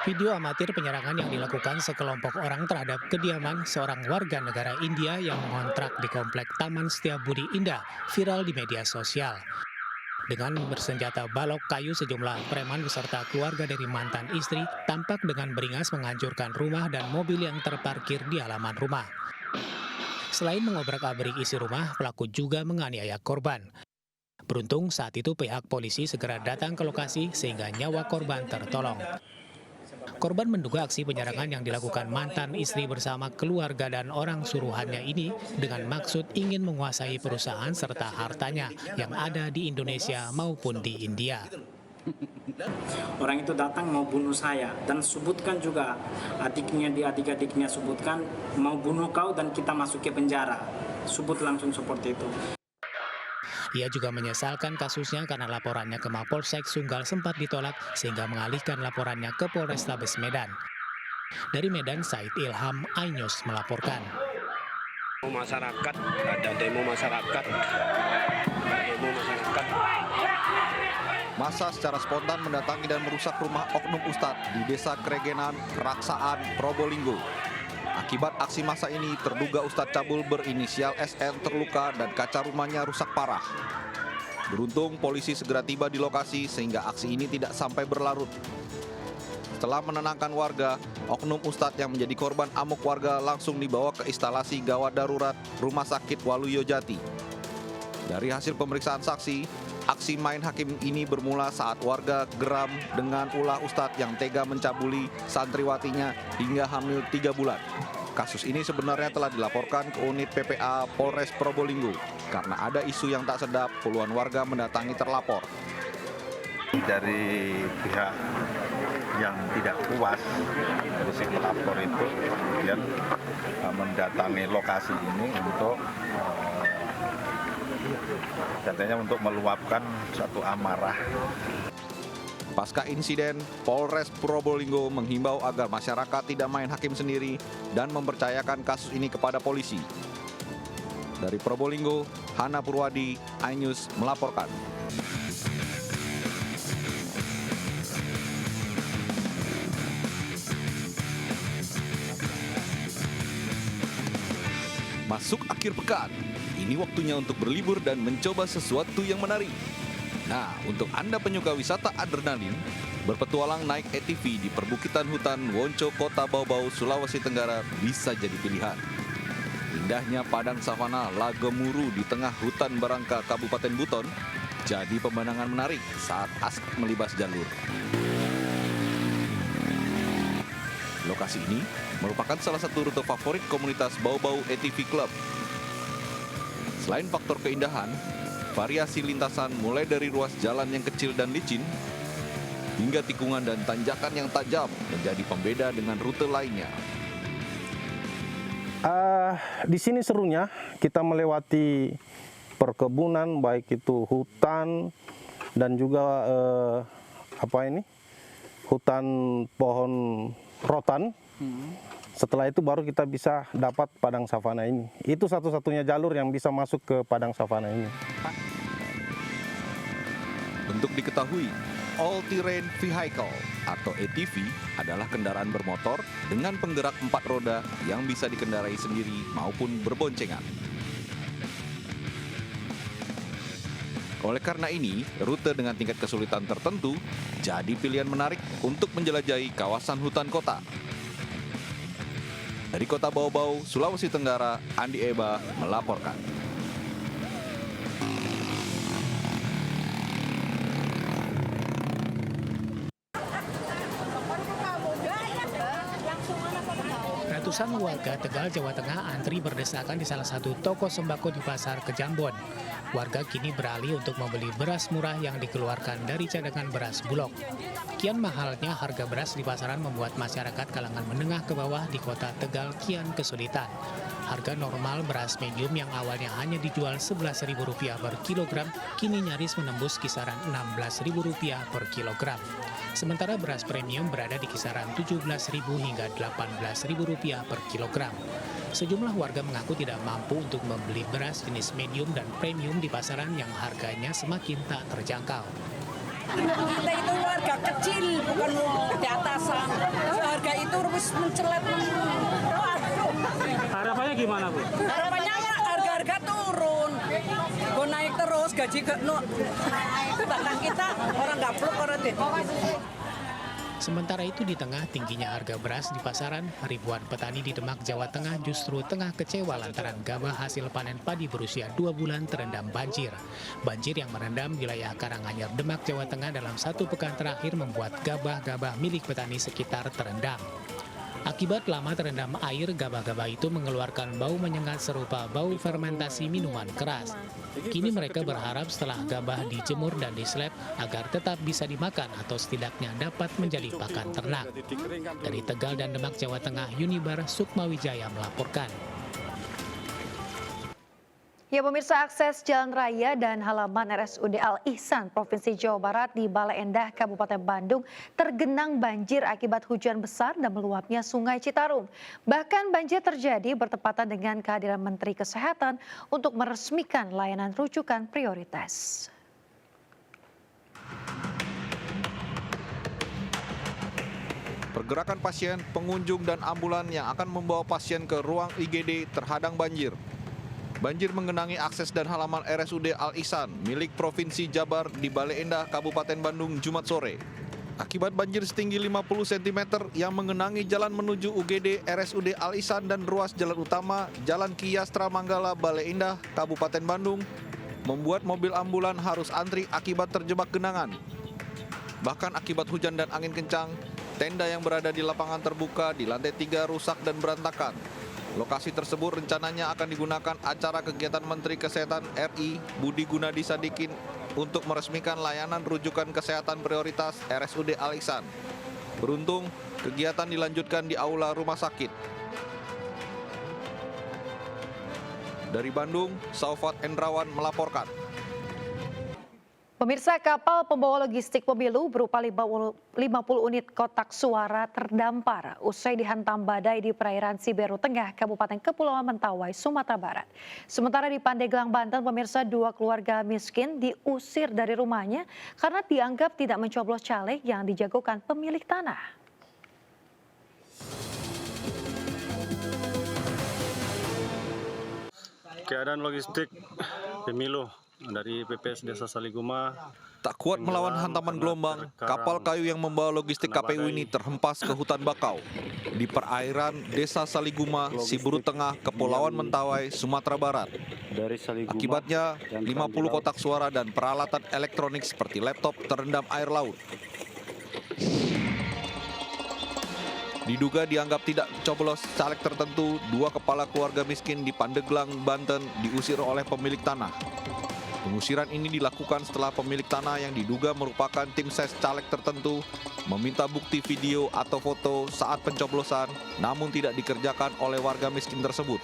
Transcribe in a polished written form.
Video amatir penyerangan yang dilakukan sekelompok orang terhadap kediaman seorang warga negara India yang mengontrak di komplek Taman Setiabudi Indah viral di media sosial. Dengan bersenjata balok kayu, sejumlah preman beserta keluarga dari mantan istri tampak dengan beringas menghancurkan rumah dan mobil yang terparkir di halaman rumah. Selain mengobrak-abrik isi rumah, pelaku juga menganiaya korban. Beruntung saat itu pihak polisi segera datang ke lokasi sehingga nyawa korban tertolong. Korban menduga aksi penyerangan yang dilakukan mantan istri bersama keluarga dan orang suruhannya ini dengan maksud ingin menguasai perusahaan serta hartanya yang ada di Indonesia maupun di India. Orang itu datang mau bunuh saya dan sebutkan juga adiknya, di adik-adiknya sebutkan mau bunuh kau dan kita masuk ke penjara. Sebut langsung seperti itu. Ia juga menyesalkan kasusnya karena laporannya ke Mapolsek Sunggal sempat ditolak sehingga mengalihkan laporannya ke Polrestabes Medan. Dari Medan, Said Ilham, iNews melaporkan. Masyarakat, ada demo masyarakat. Massa secara spontan mendatangi dan merusak rumah oknum Ustadz di Desa Kregenan, Raksaan, Probolinggo. Akibat aksi massa ini, terduga Ustadz cabul berinisial SN terluka dan kaca rumahnya rusak parah. Beruntung, polisi segera tiba di lokasi sehingga aksi ini tidak sampai berlarut. Setelah menenangkan warga, oknum Ustadz yang menjadi korban amuk warga langsung dibawa ke instalasi gawat darurat Rumah Sakit Waluyo Jati. Dari hasil pemeriksaan saksi, aksi main hakim ini bermula saat warga geram dengan ulah Ustadz yang tega mencabuli santriwatinya hingga hamil 3 bulan. Kasus ini sebenarnya telah dilaporkan ke unit PPA Polres Probolinggo. Karena ada isu yang tak sedap, puluhan warga mendatangi terlapor. Dari pihak yang tidak puas dari si pelapor itu kemudian mendatangi lokasi ini untuk katanya untuk meluapkan satu amarah. Pasca insiden, Polres Probolinggo menghimbau agar masyarakat tidak main hakim sendiri dan mempercayakan kasus ini kepada polisi. Dari Probolinggo, Hana Purwadi, iNews melaporkan. Masuk akhir pekan, ini waktunya untuk berlibur dan mencoba sesuatu yang menarik. Nah, untuk Anda penyuka wisata adrenalin, berpetualang naik ATV di perbukitan hutan Wonco, Kota Bau-Bau, Sulawesi Tenggara bisa jadi pilihan. Indahnya padang savana Lagemuru di tengah hutan Barangka, Kabupaten Buton, jadi pemandangan menarik saat asik melibas jalur. Lokasi ini merupakan salah satu rute favorit komunitas Bau-Bau ATV Club. Selain faktor keindahan, variasi lintasan mulai dari ruas jalan yang kecil dan licin, hingga tikungan dan tanjakan yang tajam menjadi pembeda dengan rute lainnya. Di sini serunya kita melewati perkebunan, baik itu hutan dan juga hutan pohon rotan. Setelah itu baru kita bisa dapat padang savana ini. Itu satu-satunya jalur yang bisa masuk ke padang savana ini. Untuk diketahui, all-terrain vehicle atau ATV adalah kendaraan bermotor dengan penggerak 4 roda yang bisa dikendarai sendiri maupun berboncengan. Oleh karena ini, rute dengan tingkat kesulitan tertentu jadi pilihan menarik untuk menjelajahi kawasan hutan kota. Dari Kota Bau-Bau, Sulawesi Tenggara, Andi Eba melaporkan. Ratusan warga Tegal, Jawa Tengah antri berdesakan di salah satu toko sembako di Pasar Kejambon. Warga kini beralih untuk membeli beras murah yang dikeluarkan dari cadangan beras Bulog. Kian mahalnya harga beras di pasaran membuat masyarakat kalangan menengah ke bawah di kota Tegal kian kesulitan. Harga normal beras medium yang awalnya hanya dijual Rp11.000 per kilogram, kini nyaris menembus kisaran Rp16.000 per kilogram. Sementara beras premium berada di kisaran Rp17.000 hingga Rp18.000 per kilogram. Sejumlah warga mengaku tidak mampu untuk membeli beras jenis medium dan premium di pasaran yang harganya semakin tak terjangkau. Kita itu warga kecil, bukan di atasan. Harga itu harus mencelat. Harapannya gimana, Bu? Harapannya harga turun. Gue naik terus, gaji ke bahkan kita orang gaplok orang deh. Sementara itu di tengah tingginya harga beras di pasaran, ribuan petani di Demak, Jawa Tengah justru tengah kecewa lantaran gabah hasil panen padi berusia 2 bulan terendam banjir. Banjir yang merendam wilayah Karanganyar, Demak, Jawa Tengah dalam 1 pekan terakhir membuat gabah-gabah milik petani sekitar terendam. Akibat lama terendam air, gabah-gabah itu mengeluarkan bau menyengat serupa bau fermentasi minuman keras. Kini mereka berharap setelah gabah dijemur dan dislep agar tetap bisa dimakan atau setidaknya dapat menjadi pakan ternak. Dari Tegal dan Demak, Jawa Tengah, Yunibar Sukmawijaya melaporkan. Ya pemirsa, akses jalan raya dan halaman RSUD Al-Ihsan Provinsi Jawa Barat di Bale Endah, Kabupaten Bandung tergenang banjir akibat hujan besar dan meluapnya Sungai Citarum. Bahkan banjir terjadi bertepatan dengan kehadiran Menteri Kesehatan untuk meresmikan layanan rujukan prioritas. Pergerakan pasien, pengunjung, dan ambulan yang akan membawa pasien ke ruang IGD terhadang banjir. Banjir menggenangi akses dan halaman RSUD Al-Ihsan milik Provinsi Jabar di Bale Endah, Kabupaten Bandung, Jumat sore. Akibat banjir setinggi 50 cm yang menggenangi jalan menuju UGD RSUD Al-Ihsan dan ruas jalan utama Jalan Ki Yastra Manggala, Bale Endah, Kabupaten Bandung, membuat mobil ambulan harus antri akibat terjebak genangan. Bahkan akibat hujan dan angin kencang, tenda yang berada di lapangan terbuka di lantai 3 rusak dan berantakan. Lokasi tersebut rencananya akan digunakan acara kegiatan Menteri Kesehatan RI Budi Gunadi Sadikin untuk meresmikan layanan rujukan kesehatan prioritas RSUD Al-Ihsan. Beruntung, kegiatan dilanjutkan di aula rumah sakit. Dari Bandung, Saufat Endrawan melaporkan. Pemirsa, kapal pembawa logistik pemilu berupa 50 unit kotak suara terdampar usai dihantam badai di perairan Siberut Tengah, Kabupaten Kepulauan Mentawai, Sumatera Barat. Sementara di Pandeglang, Banten, pemirsa, 2 keluarga miskin diusir dari rumahnya karena dianggap tidak mencoblos caleg yang dijagokan pemilik tanah. Keadaan logistik pemilu dari PPS Desa Saliguma. Tak kuat melawan hantaman gelombang, kapal kayu yang membawa logistik KPU ini terhempas ke hutan bakau di perairan Desa Saliguma, Siberut Tengah, Kepulauan Mentawai, Sumatera Barat. Akibatnya, 50 kotak suara dan peralatan elektronik seperti laptop terendam air laut. Diduga dianggap tidak coblos caleg tertentu, 2 kepala keluarga miskin di Pandeglang, Banten diusir oleh pemilik tanah. Pengusiran ini dilakukan setelah pemilik tanah yang diduga merupakan tim ses caleg tertentu meminta bukti video atau foto saat pencoblosan, namun tidak dikerjakan oleh warga miskin tersebut.